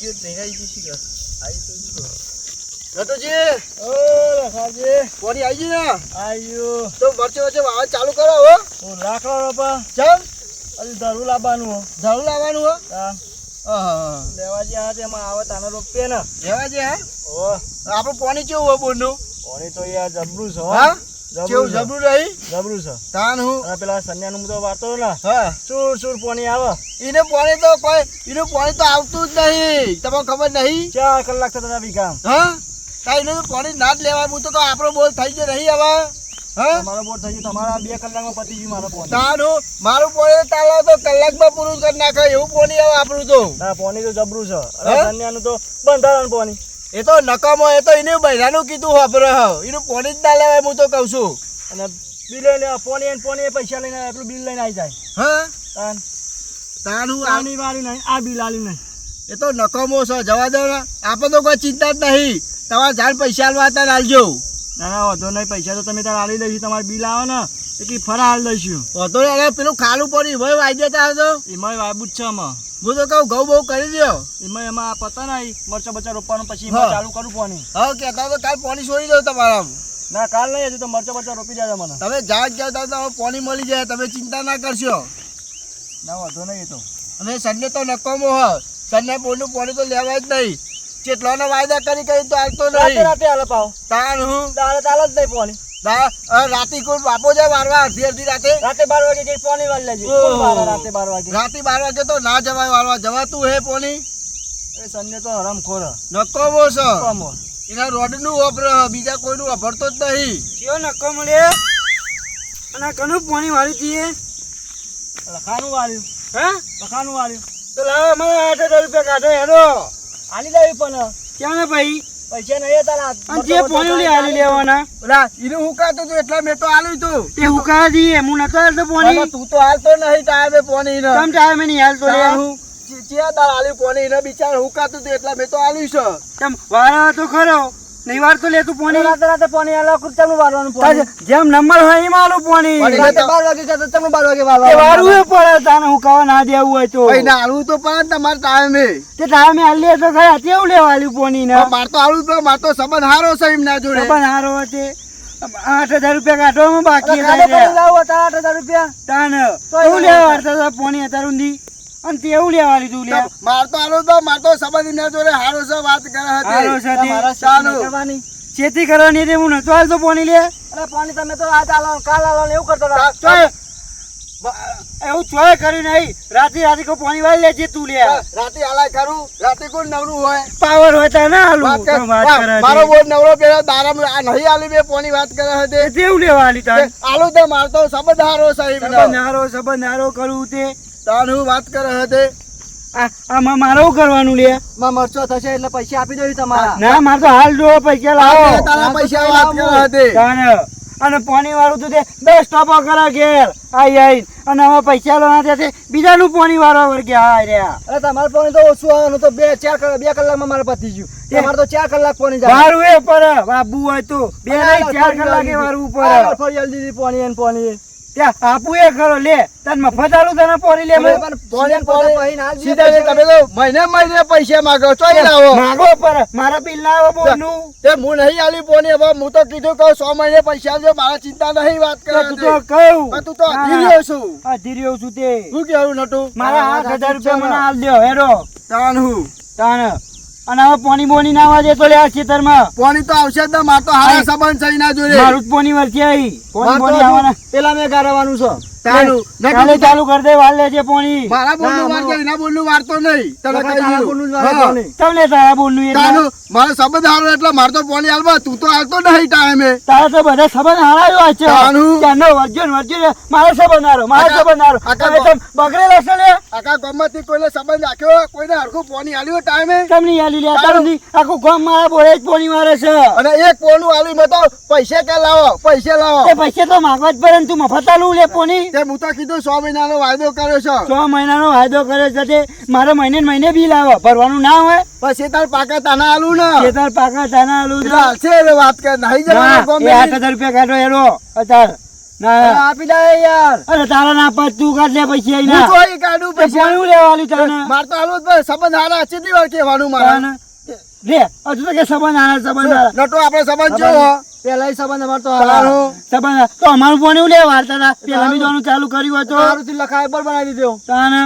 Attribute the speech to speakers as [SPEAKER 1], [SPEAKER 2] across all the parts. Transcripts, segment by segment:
[SPEAKER 1] ગયો નહીં આવી જઈશ કે આવી તો જો નટુજી ઓ રખાજી કોની આવી ગઈ ને આયો તો વચ્ચે વચ્ચે વાવ ચાલુ કરો હો હું લાકડો રોપા ચમ અલી ધરું લાવવાનું હો હા લેવાજી આ તેમાં આવે તાને રોપીએ ને લેવાજી હા ઓ આપણું પાણી કેવું હોય બોરનું પાણી તો યાર જબરું છે હા કેવું જબરું રહી જબરું છે તાન હું અને પેલા સન્યાનું તો વાતો ને હા સુર પાણી આવે એનું પાણી તો આવતું જ નહીં તમને ખબર નહીં 4 કલાક થતા વીઘા હા તાઈને તો પાણી ના જ લેવાય હું તો આપણો બોલ થઈ ગયો નહીં હવે હા તમારો બોલ થઈ ગયો તમારા 2 કલાકમાં પતી ગયું મારો પાણી તાનું મારું પાણી તાલા તો કલાકમાં પૂરું કરી નાખે એવું પાણી આવે આપણું તો ના પાણી તો જબરું છે અને સન્યાનું તો બંધારણ પાણી એ તો નકામો એ તો એને બૈરાનું કીધું વાપરે એનું પાણી જ ના લેવાય હું તો કહું છું અને બિલ લઈને પાણી પૈસા લઈને એટલું બિલ લઈને આવી જાય હા તાનું આની વાળી નહીં આ બિલ આલી નહીં એ તો નકામો છે જવા દો ને આપણે તો કોઈ ચિંતા જ નહીં તમારે જાણ પૈસા આલવા હતા આલજો ના વાંધો નહીં પૈસા તો તમે તાર આલી દઈશું તમારે બિલ આવે ને એટલી ફરા આલી દઈશું વાંધો નહીં પેલું ખાલું પડ્યું ભાઈ વાઈ દેતા હતો એમાં વાયબુ જ છે આમાં હું તો કહું ઘઉં બહુ કરી દો એમાં પતા નહીં મરચા બચા રોપવાનું પછી ચાલુ કરું પાણી હા કહેતા તો કાલ પાણી છોડી દો તમારા ના કાલ નહીં હજુ તો મરચા બચા રોપી જાય મને તમે જાગ જાવ તો પાણી મળી જાય તમે ચિંતા ના કરશો ના વાંધો નહીં તો અને સન્ને તો નકામો હ સન્ને બોલનું પાણી તો લેવાય જ નહીં જેટલાનો વાયદા કરી તો હાલતો નહીં રાતે હાલ પાવ તાણ હું ચાલે જ નહીં પાણી રાતે કોઈ બાપો જાય વારવા અડધી રાતે 12 વાગે જઈ પાણી વાળ લેજે રાતે 12 વાગે તો ના જવાય વારવા જવાતું હે પાણી એ સન્ને તો હરામ ખોર નકામો છે એના રોડનું વાપર બીજા કોઈનું વાપરતો જ નહીં કયો નકામો લે અને કનું પાણી વાળી દીએ લખાનું વાળ્યું લખાનું વાળ્યું તો લાવ અમારે 8,000 રૂપિયા કાઢો હેરો આલી લાવી પણ ક્યાં ને ભાઈ પૈસા નહીં તારા જે પાણી આલી લેવાના ઓલા ઈનું હુકાતું તું એટલે મેં તો આલ્યું તું તે હુકા દીએ હું નતો આલતો પાણી તું તો આલતો નહીં ટાઈમે પાણી ને કેમ ટાઈમે નહીં આલતો લે હું ચિયા દાળ આલ્યું પાણી ને બિચાર હુકાતું તું એટલે મેં તો આલ્યું છે કેમ વાળા તો ખરો નહીં વાર તો લે તું પાણી રાતે પાણી આલો કુતનું વાળવાનું પાણી જેમ નંબર હોય એમ આલો પાણી રાતે 12 વાગે કે તમને 12 વાગે વાળવાનું એ પડે તાને હુકાવા ના દેવું હોય તો ભાઈ ના આલું તો પણ તમાર ટાઈમે તે ટાઈમે આલી તો ગયા કેવું લેવા આલ્યું પાણી ને માર તો આલું તો માર તો સંબંધ હારો છે એમ ના જોડે સંબંધ હારો છે 8,000 રૂપિયા કાઢવામાં બાકી લાવો 8,000 રૂપિયા તાને તું લેવા વાળતા પાણી અત્યારે ઊંધી અને તેવું લેવા લીધું લે માર તો સંબંધ ના જોડે હારો છે વાત કરે હતી હારો છે કરવાની ખેતી કરવાની તે હું નતો હાલતો પાણી લે અરે પાણી તમે તો આજ આલો કાલ આલો એવું કરતો ચોય એવું ચોય કરી નહીં રાતે કો પાણી વાળી લેજે તું લે રાતે આલા કરું રાતે કોઈ નવરું હોય પાવર હોય તો ના આલુ વાત કરે મારો બોલ નવરો પેલા દારામ આ નહીં આલી બે પાણી વાત કરે હતી તેવું લેવા આલી તાર આલુ તો માર તો સંબંધ હારો સાહેબ સંબંધ હારો કરું તે તારું વાત કરે હતે આમાં મારો કરવાનું લે માં મરચો થશે એટલે પૈસા આપી દઉં તમારા ના માર તો હાલ જો પૈસા લાવો તારા પૈસા વાત કરે હતે અને પાણી વાળું તો તે 10 ટોપો કરે ઘેર આઈ અને હવે પૈસા લેવાના છે બીજાનું પાણી વાળવા વર્ગે હાય રે અરે તમાર પાણી તો ઓછું આવવાનું તો 2 કલાકમાં મારે પતી ગયું તમારે તો 4 કલાક પાણી જાય વારું એ પર બાબુ હોય તો 2 નહીં 4 કલાકે વારું ઉપર ફરિયાલ દીધી પાણી ત્યાં આપું એ ખરો લે તને મફત આલું તને પોરી લે સીધા તમે તો મહિને પૈસા માંગો ચોઈ લાવો માંગો પર મારા બિલ ના આવો બોલનું તે હું નહીં આલી પોની હવે હું તો કીધું કહું 100 મહિને પૈસા આવજો મારા ચિંતા નહીં વાત કરે તું તો કહું તું તો અધીર્યો છું તે શું કેવું નટુ મારા 8,000 રૂપિયા મને આલ દો હેરો તાન અને હવે પાણી બોની ના વાજે તો લે આ ખેતરમાં પાણી તો આવશે જ માર તો હારા સંબંધ સહી ના જોડે મારું પાણી વરસે આવી પાણી આવવાના પેલા મે ગારવાનું છે કાલે ચાલુ કર દે વાળ લેજે પાણી મારા બોલનું વાર કે એના બોલનું વાર તો નહીં તને કઈ બોલનું વાર નહીં તમને તારા બોલનું એ મારા સંબંધ હારો એટલે માર તો પાણી આલવા તું તો આલતો નહીં ટાઈમે તારા તો બધા સંબંધ હારાયો છે ચાનો વર્જન મારા સંબંધ હારો તમે બગડેલા છે લે આખા ગામમાંથી કોઈને સંબંધ રાખ્યો કોઈને હરખું પાણી આલ્યો ટાઈમે કેમ નહીં આલી લે તારું આખું ગામ મારા બોલે જ પાણી મારે છે અને એક પોણું આલી મે તો પૈસા કે લાવો એ પૈસા તો માંગવા જ પડે તું મફત આલું લે પાણી તે હું તો કીધું 100 મહિનાનો વાયદો કર્યો છે 100 મહિનાનો વાયદો કર્યો છે તે મારે મહિને બિલ આવે ભરવાનું ના હોય પછી તાર પાકા તાના આલું ને છે વાત કર નહીં જવાનું 8,000 રૂપિયા કાઢો એનો અત્યારે
[SPEAKER 2] ના
[SPEAKER 1] આપી દે યાર.
[SPEAKER 2] અરે તારા ના પાસ તું કાઢ લે પૈસા
[SPEAKER 1] હું
[SPEAKER 2] આઈના
[SPEAKER 1] કોઈ કાઢું પૈસા.
[SPEAKER 2] પાણી લેવાલી તને
[SPEAKER 1] માર તો હાલત ભાઈ સંબંધ હારા કેટલી વાર કહેવાનું મારા.
[SPEAKER 2] લે હજુ તો કે સંબંધ આના સંબંધ આના.
[SPEAKER 1] નટો આપણે સંબંધ જો પેલા સંબંધ અમાર તો હારો
[SPEAKER 2] સંબંધ તો અમારું પાણી લે વાર્તા હતા પેલા બીજું ચાલુ કર્યું હતું
[SPEAKER 1] હારું થી લખાય બર બનાવી દીધો.
[SPEAKER 2] તાને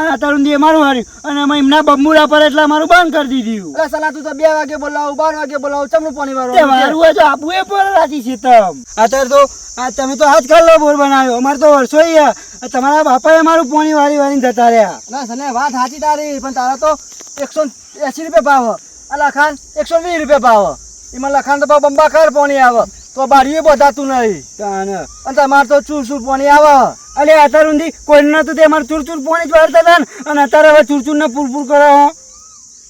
[SPEAKER 2] આ તરુણ દી મારું હાર્યું અને અમે એમના બમ્બુડા પર એટલે મારું બંધ કરી દીધું.
[SPEAKER 1] અરે સલા તું તો 2 વાગે બોલાવું 12 વાગે બોલાવું ચમનું પાણી વાળો
[SPEAKER 2] તે વારું હોય તો આપવું એ પર રાજી છે તમ અત્યારે તો આ તમે તો આજકાલ નો બોર બનાવ્યો અમારે તો વર્ષો તમારા બાપાએ અમારું પાણી વાળી વાળીને જતા રહ્યા.
[SPEAKER 1] ના સને વાત સાચી તારી પણ તારા તો 180 રૂપિયા ભાવ આ લખાણ 120 રૂપિયા ભાવ એમાં લખાણ તો બંબા ખર પાણી આવે તો બારીએ બધાતું નહીં
[SPEAKER 2] તાને
[SPEAKER 1] અને તમારે તો ચૂર પાણી આવે.
[SPEAKER 2] અલે અત્યાર સુધી કોઈ નતું તે અમારે ચૂર પાણી જ વાળતા હતા ને અને અત્યારે હવે ચૂર ને પૂરપૂર કરો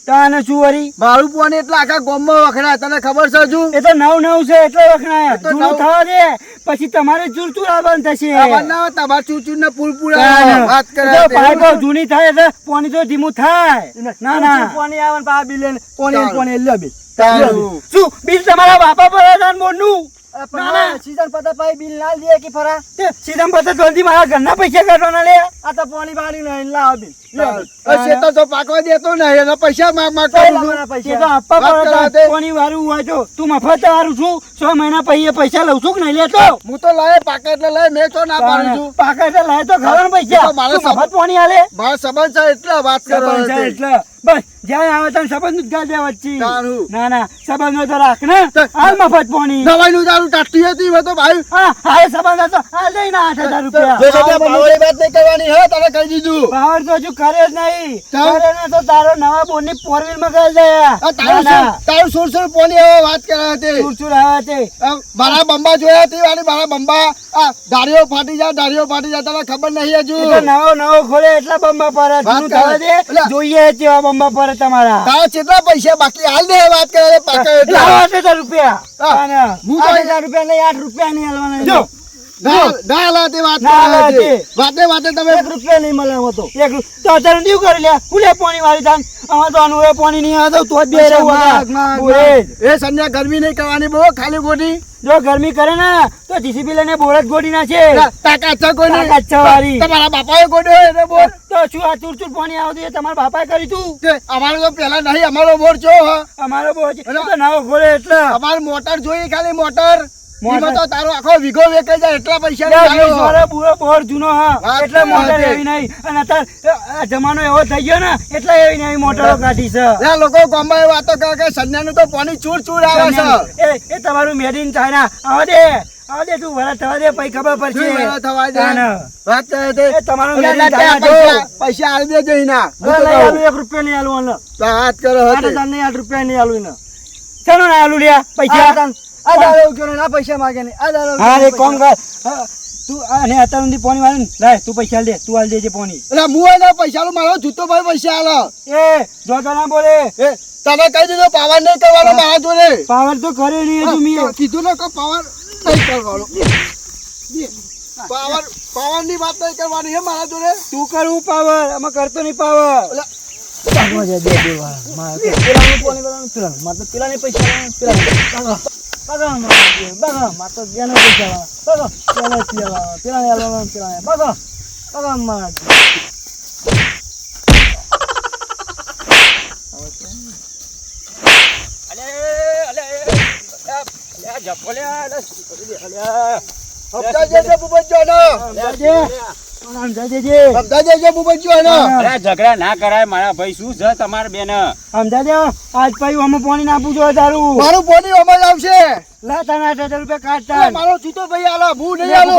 [SPEAKER 2] તાને શું વરી
[SPEAKER 1] મારું પાણી એટલે આખા ગામમાં વખણાય તને ખબર છે હજુ.
[SPEAKER 2] એ તો નવ છે એટલે વખણાય
[SPEAKER 1] તો
[SPEAKER 2] જૂનું
[SPEAKER 1] નવ.
[SPEAKER 2] થવા દે પછી તમારે ચૂર આવવાનું થશે
[SPEAKER 1] બનાવો તમારે ચૂર ને પૂરપૂર
[SPEAKER 2] તાને.
[SPEAKER 1] વાત
[SPEAKER 2] તો
[SPEAKER 1] કરે
[SPEAKER 2] પાઇપો જૂની થાય એટલે પાણી તો ધીમું થાય ના ના
[SPEAKER 1] પાણી આવે ને પા બિલ
[SPEAKER 2] તારું.
[SPEAKER 1] પાણી લે બિલ
[SPEAKER 2] તારું. શું બિલ તમારા બાપા પર હતા ને બોરનું? ના, ના.
[SPEAKER 1] સીઝન પતા પાઈ બિલ ના દે કે ફરા
[SPEAKER 2] તે સીધા પતા જલ્દી મારા ઘરના પૈસા કાઢવાના લે
[SPEAKER 1] આ તો પાણી બારી નહીં લાવ બિલ
[SPEAKER 2] શેતર
[SPEAKER 1] તો પાકવા દેતો નહીં એના પૈસા માંગ માંગ
[SPEAKER 2] તે તો આપવા
[SPEAKER 1] વાત
[SPEAKER 2] પડે
[SPEAKER 1] કરવા
[SPEAKER 2] તો
[SPEAKER 1] દે.
[SPEAKER 2] કોની વારું હોય તો તું મફત વારું છું 6 મહિના પછી પૈસા લઉં છું કે નહીં લેતો
[SPEAKER 1] હું તો લાય પાકે એટલે લય મેં તો ના પાડું છું
[SPEAKER 2] પાકા એટલે લાય તો ખરા ને પૈસા
[SPEAKER 1] તો મારે
[SPEAKER 2] તું મફત પાણી આલે
[SPEAKER 1] મારા સંબંધ છે એટલે વાત કરો
[SPEAKER 2] સંબંધ છે એટલે બસ જ્યાં આવે ત્યાં સંબંધ જ ગાજે વચ્ચે
[SPEAKER 1] તારું.
[SPEAKER 2] ના ના સંબંધ નો તો રાખ ને
[SPEAKER 1] તો-
[SPEAKER 2] હાલ મફત પાણી
[SPEAKER 1] દવાઈ નું દારૂ ટાટી હતી મેં તો ભાઈ
[SPEAKER 2] હા હાલ સંબંધ હતો હાલ લઈને 8000 રૂપિયા
[SPEAKER 1] પાવરની વાત નહીં કરવાની હે તને કહી દીધું
[SPEAKER 2] પાવર તો હજુ કરે જ નહીં
[SPEAKER 1] ચાલ.
[SPEAKER 2] કરે ને તો તારો નવા બોન ની 4 વ્હીલ માં કરી દે
[SPEAKER 1] આ તારું સુર પોની હવે વાત કરે હતી
[SPEAKER 2] ચૂર આવે તે
[SPEAKER 1] મારા બંબા જોયા હતી વાળી મારા બંબા આ ધારીઓ ફાટી જાય તને ખબર નહીં
[SPEAKER 2] એ તો
[SPEAKER 1] હજુ
[SPEAKER 2] નવો ખોલે એટલા બંબા પર
[SPEAKER 1] વાત
[SPEAKER 2] જૂનું
[SPEAKER 1] કરે.
[SPEAKER 2] થવા દે
[SPEAKER 1] એટલે-
[SPEAKER 2] જોઈએ તેવા બંબા પર તમારા
[SPEAKER 1] તારા કેટલા પૈસા બાકી હાલ દે વાત કરે પાકે એટલે
[SPEAKER 2] લાવો 8000 રૂપિયા
[SPEAKER 1] હા.
[SPEAKER 2] અને
[SPEAKER 1] હું તો-
[SPEAKER 2] 8000 રૂપિયા નહીં 8 રૂપિયા નહીં હાલવાના
[SPEAKER 1] જો ના લાતે વાત
[SPEAKER 2] ના
[SPEAKER 1] કરે
[SPEAKER 2] લાતે.
[SPEAKER 1] હતી. વાતે તમે
[SPEAKER 2] 1 રૂપિયા નહીં મળે આમાં તો તો અત્યારે દીવ કરી લે ફૂલે પાણી વાળી ધાન આમાં તો આનું એ પાણી નહીં આવે તો જ બે રહેવું
[SPEAKER 1] એ સંધ્યા ગરમી નહીં કરવાની બહુ ખાલી ગોટી
[SPEAKER 2] જો ગરમી કરે ને તો જીસીબી લઈને બોર જ ગોડી નાખે
[SPEAKER 1] તાકાત છે કોઈ નહીં.
[SPEAKER 2] તાકાત છે વાળી.
[SPEAKER 1] તમારા બાપાએ ગોડ્યો એને બોર
[SPEAKER 2] તો શું આ ચૂર પાણી આવતું એ તમારા બાપાએ કરી તું
[SPEAKER 1] તે અમારો તો પેલા નહીં અમારો બોર છો
[SPEAKER 2] અમારો બોર છે. તો નવો ખોલે એટલે
[SPEAKER 1] અમારે મોટર જોઈએ ખાલી મોટર
[SPEAKER 2] મોટર.
[SPEAKER 1] એમાં તો તારો આખો વીઘો વેચાઈ જાય એટલા પૈસા
[SPEAKER 2] લે,
[SPEAKER 1] નહીં
[SPEAKER 2] 20
[SPEAKER 1] આવ્યો.
[SPEAKER 2] વાળો બુરો બોર જૂનો હા
[SPEAKER 1] વાત
[SPEAKER 2] એટલે
[SPEAKER 1] તો
[SPEAKER 2] મોટર
[SPEAKER 1] હતી.
[SPEAKER 2] એવી નહીં અને અત્યારે આ જમાનો એવો થઈ ગયો ને એટલે એવી નહીં મોટરો કાઢી છે
[SPEAKER 1] આ લોકો ગામમાં એ વાતો કરે કે સંધ્યાનું તો પાણી ચૂર આવે છે
[SPEAKER 2] એ તમારું મેડ ઇન ચાઇના આવા દે તું વરસ થવા દે પછી ખબર
[SPEAKER 1] શું
[SPEAKER 2] પડશે
[SPEAKER 1] વેલા થવા દે?
[SPEAKER 2] તાને.
[SPEAKER 1] વાત કરે તે.
[SPEAKER 2] એ તમારું
[SPEAKER 1] અલા,
[SPEAKER 2] મેડ ઇન
[SPEAKER 1] ના,
[SPEAKER 2] ચાઇના જો.
[SPEAKER 1] પૈસા આલી દેજો એના.
[SPEAKER 2] હવે નહીં આલું, 1 રૂપિયા નહીં આલું આને.
[SPEAKER 1] તો વાત કરો હતી.
[SPEAKER 2] 8,000 નહીં, 8 રૂપિયા નહીં આલું એને. ચાલો ને આલું લ્યા પૈસા
[SPEAKER 1] આ દાડો ઉગ્યો નહીં, આ પૈસા માગે નહીં. આ દાડો
[SPEAKER 2] હા
[SPEAKER 1] ઉગ્યો
[SPEAKER 2] રે કોમ કર હા, તું અને અત્યાર સુધી પાણી વાળું લાય તું પૈસા આલ દે તું આલ દેજે પાણી
[SPEAKER 1] એટલે હું એના પૈસાનો મારો જૂતો ભાઈ પૈસા આલો.
[SPEAKER 2] એ જો તો ના બોલે
[SPEAKER 1] એ તને કહી દીધું પાવર નહીં કરવાનો મારા જોડે.
[SPEAKER 2] પાવર તો કરે નહીં હજુ મેં
[SPEAKER 1] કીધું ને કે પાવર નહીં કરવાનો. પાવર ની વાત નહીં કરવાની હે મારા જોડે.
[SPEAKER 2] તું કરવું પાવર અમે કરતો નહીં પાવર
[SPEAKER 1] એટલે
[SPEAKER 2] પેલા પૈસા
[SPEAKER 1] હપ્તા જેજે બુબજ્યોનો. હપ્તા જેજે બુબજ્યોનો.
[SPEAKER 3] અરે ઝઘડા ના કરાય મારા ભાઈ શું છે તમારે બેન
[SPEAKER 2] સમજાજો આજ પછી અમે પાણી નાખું છો તારું
[SPEAKER 1] મારું પોની અમલ આવશે.
[SPEAKER 2] લા તને 8,000 રૂપિયા કાઢતા
[SPEAKER 1] મારો જૂતો ભાઈ આલો, હું નહીં આલો.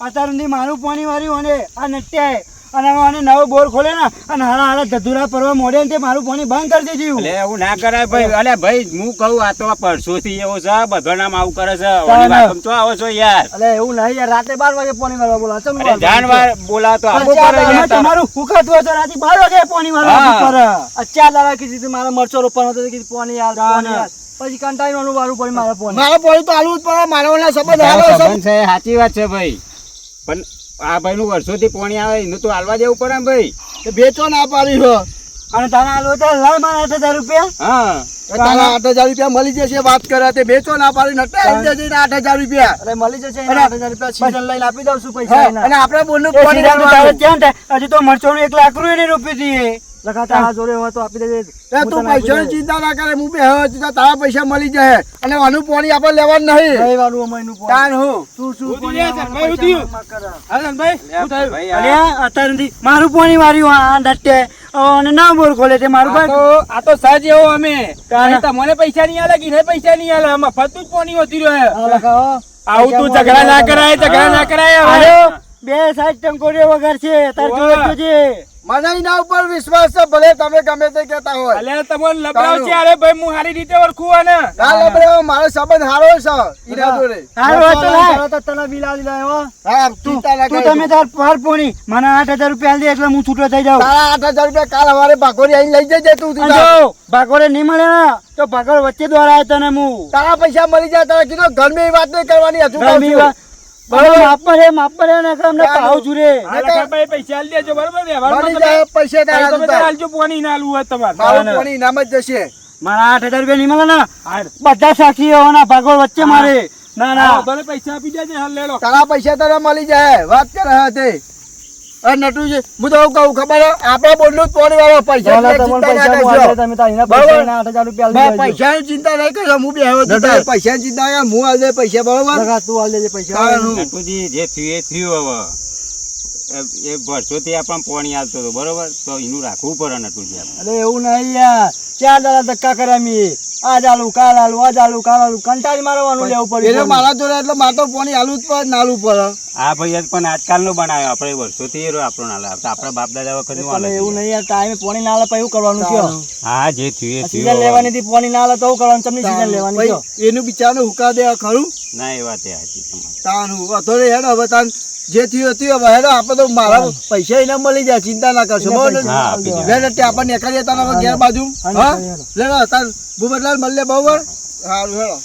[SPEAKER 2] અત્યાર સુધી મારું પાણી વાળ્યું અને આ નટ્યા અને મને નવો બોર ખોલે ને અને હારા ધધુરા પરવા મોડે ને તે મારું પાણી બંધ કરી દીધું
[SPEAKER 3] એટલે એવું ના કરાય ભાઈ અલે ભાઈ હું કહું આ તો પરસોથી એવો છે બધો નામ આવું કરે છે
[SPEAKER 2] તાને.
[SPEAKER 3] ઓલી વાત સમજો આવો છો યાર
[SPEAKER 1] અલે એવું નહીં યાર, રાતે 12 વાગે પાણી મારવા બોલા. ચમ
[SPEAKER 3] અરે જાનવાર બોલાતો આવો
[SPEAKER 1] અચ્છા,
[SPEAKER 3] કરે
[SPEAKER 2] તમે
[SPEAKER 3] યાર તાર.
[SPEAKER 2] તમારું હુકાતું હોય તો રાતે 12 વાગે પાણી વાળવા
[SPEAKER 3] હા.
[SPEAKER 2] ઉપર
[SPEAKER 1] અચ્છા દાડા કીધી મારા મરચો રોપવાનો હતો કીધું પાણી યાર પાણી યાર. પછી કંટાળીનું વારું પડી મારા પાણી. મારા પાણી તો આલવું જ પડે, મારા ઓલા સંબંધ
[SPEAKER 3] તારો
[SPEAKER 1] હાલો
[SPEAKER 3] સંબંધ છે સાચી વાત છે ભાઈ પણ આ ભાઈ નું વર્ષોથી પાણી આવે એનું તો હાલવા દેવું પડે ને ભાઈ.
[SPEAKER 1] બેચો ના પાડી હો.
[SPEAKER 2] અને તારા હાલ હોય તો લાય મારા 8,000 રૂપિયા.
[SPEAKER 3] હા
[SPEAKER 1] તારા 8,000 રૂપિયા મળી જશે વાત કરે તે બેચો ના પાડી નટે આવી જશે 8,000 રૂપિયા
[SPEAKER 2] અરે મળી જશે
[SPEAKER 1] અને
[SPEAKER 2] 8,000 રૂપિયા સીઝન લઈને આપી દઉં છું પૈસા
[SPEAKER 1] હા,
[SPEAKER 2] એના.
[SPEAKER 1] અને આપણે બોલનું
[SPEAKER 2] એ
[SPEAKER 1] પાણી
[SPEAKER 2] સીઝન તો તારે
[SPEAKER 1] લેવાનું.
[SPEAKER 2] ક્યાં થાય? હજી તો મરચોનું 1 લાખ રૂપિયા નહીં રોપ્યું હતી.
[SPEAKER 1] લખા તારા જોડે હોય તો આપી દેજે. તું પૈસાની ચિંતા ના કરે હું બેહ્યો છું તો તારા પૈસા મળી જશે અને આનું પાણી આપણે લેવાનું નહીં
[SPEAKER 2] રવિવારનું અમાયનું પોણી.
[SPEAKER 1] તાન હું
[SPEAKER 2] તું શું
[SPEAKER 3] ઉધી
[SPEAKER 2] પોણી
[SPEAKER 3] લે,
[SPEAKER 2] આવવાનું
[SPEAKER 3] ભાઈ, ઉધી.
[SPEAKER 2] પૈસા માં કરે?
[SPEAKER 3] ભાઈ શું થયું? ભાઈ, આ
[SPEAKER 2] અલ્યા, અત્યાર સુધી મારું પોણી વાર્યું આ ડટ્ટે અને ના બોર ખોલે તે મારું ભાઈ
[SPEAKER 3] આ તો સજ એવો અમે
[SPEAKER 2] તારે.
[SPEAKER 3] અને તમને પૈસા નહીં આલે કે પૈસા નહીં આલે આમાં ફરતું જ પાણી હોતી રહ્યો
[SPEAKER 2] આ લખાવો.
[SPEAKER 3] આવું તું ઝઘડા ના કરાય ઝઘડા ના કરાય હવે.
[SPEAKER 2] આયો, 2 સાઈડ ટંકોરીઓ વગર છે તાર
[SPEAKER 3] ઓવે.
[SPEAKER 2] જોડે જોજે.
[SPEAKER 1] મને એના ઉપર વિશ્વાસ છે ભલે તમે ગમે તે કહેતા હોય
[SPEAKER 3] અલ્યા તમને લબડાવ છે અરે ભાઈ હું સારી રીતે ઓળખું આને
[SPEAKER 1] ના લબડે મારો સંબંધ સારો છે ઈના જોડે
[SPEAKER 2] હારું હોય તો લાય.
[SPEAKER 1] તરત જ તને બિલ આલી લાવ્યો હા ચિંતા ના
[SPEAKER 2] તું
[SPEAKER 1] કરે
[SPEAKER 2] તમે તાર પર પોણી મને 8,000 રૂપિયા આલ દે એટલે હું છૂટો થઈ જાઉં.
[SPEAKER 1] તારા 8,000 રૂપિયા કાલ હવારે ભાગોરી આઈને લઈ જજે તું
[SPEAKER 2] અને જો ભાગોળે નહીં મળે ને તો ભાગોળ વચ્ચે દ્વારા આવ્યો તને હું.
[SPEAKER 1] તારા પૈસા મળી જાય તારા કીધું ઘરની વાત નહીં કરવાની હજુ કહું
[SPEAKER 2] ગમી
[SPEAKER 1] છું.
[SPEAKER 2] વાત. બરોબર, માપ પર હે ને કે અમને ભાવ જુરે.
[SPEAKER 3] આ લખાભાઈ પૈસા આલી દેજો બરોબર વ્યવહારમાં
[SPEAKER 1] મળી
[SPEAKER 3] તમે
[SPEAKER 1] જાય પૈસા તારા
[SPEAKER 3] તમે
[SPEAKER 1] તું
[SPEAKER 3] તાર
[SPEAKER 1] તાર.
[SPEAKER 3] આલજો પાણી ના આલવું હોય તમારે
[SPEAKER 1] મારું પાણી ઇનામ જ જશે
[SPEAKER 2] મારા 8,000 રૂપિયા નહીં મળે ને બધા સાક્ષી હોવાના ભાગોળ વચ્ચે મારે. ના ના
[SPEAKER 3] ભલે પૈસા આપી દેજે હાલ લે લો
[SPEAKER 1] તારા પૈસા તારા મળી જાય વાત કરે હા તે અરે નટુજી હું તો એવું કહું ખબર હે? આપણા બોલનું જ પાણી વાળો પૈસા પૈસાની ચિંતા નહીં કરશો હું બેહ્યો છું તારે પૈસાની ચિંતા કર હું આલ દે પૈસા બરોબર તારું.
[SPEAKER 3] નટુજી જે થયું એ થયું હવે એ વર્ષોથી આપણને પાણી આવતો હતો બરોબર તો એનું રાખવું પડે નટુજી આપણે.
[SPEAKER 2] અરે એવું નહીં યાર 4 દાડા ધક્કા કર્યા મી. આ ચાલુ કાલ આલુ આ ચાલુ કાલ આલુ કંટાળી મારવાનું લેવું
[SPEAKER 1] એટલે
[SPEAKER 2] પડ્યું.
[SPEAKER 1] મારા જોડે એટલે મારે તો પાણી આલું જ પડે નાલું પડે
[SPEAKER 3] આ ભાઈ આજ પણ આજકાલનો બનાવ્યો આપણે વર્ષોથી એ આપણો ના લાવતા આપણા બાપ દાદા વખત
[SPEAKER 2] તમે એવું નહીં યાર ટાઈમે પોણી ના આલે પછી એવું કરવાનું કયો?
[SPEAKER 3] હા જે થયું એ
[SPEAKER 2] સીઝન
[SPEAKER 3] થયું
[SPEAKER 2] લેવાની હતી પોણી ના આલે તો એવું કરવાનું. તમને સીઝન લેવાની કયો?
[SPEAKER 1] ભાઈ, એનું બિચારાનું હુકા દે ખરું
[SPEAKER 3] ના એ વાત એ સાચી તમારી.
[SPEAKER 1] તાનું વધો રે હેડો હવે તાન જે થયું હતું હવે હેડો આપણે તો મારા પૈસા એને મળી જાય ચિંતા ના કરશો બરોબર ને?
[SPEAKER 3] હા, આપી દો.
[SPEAKER 1] લે તે આપણને નીકળીએ તાન હવે ઘેર બાજુ હા લે તાન ભૂપતલાલ મળે બરોબર સારું હેડો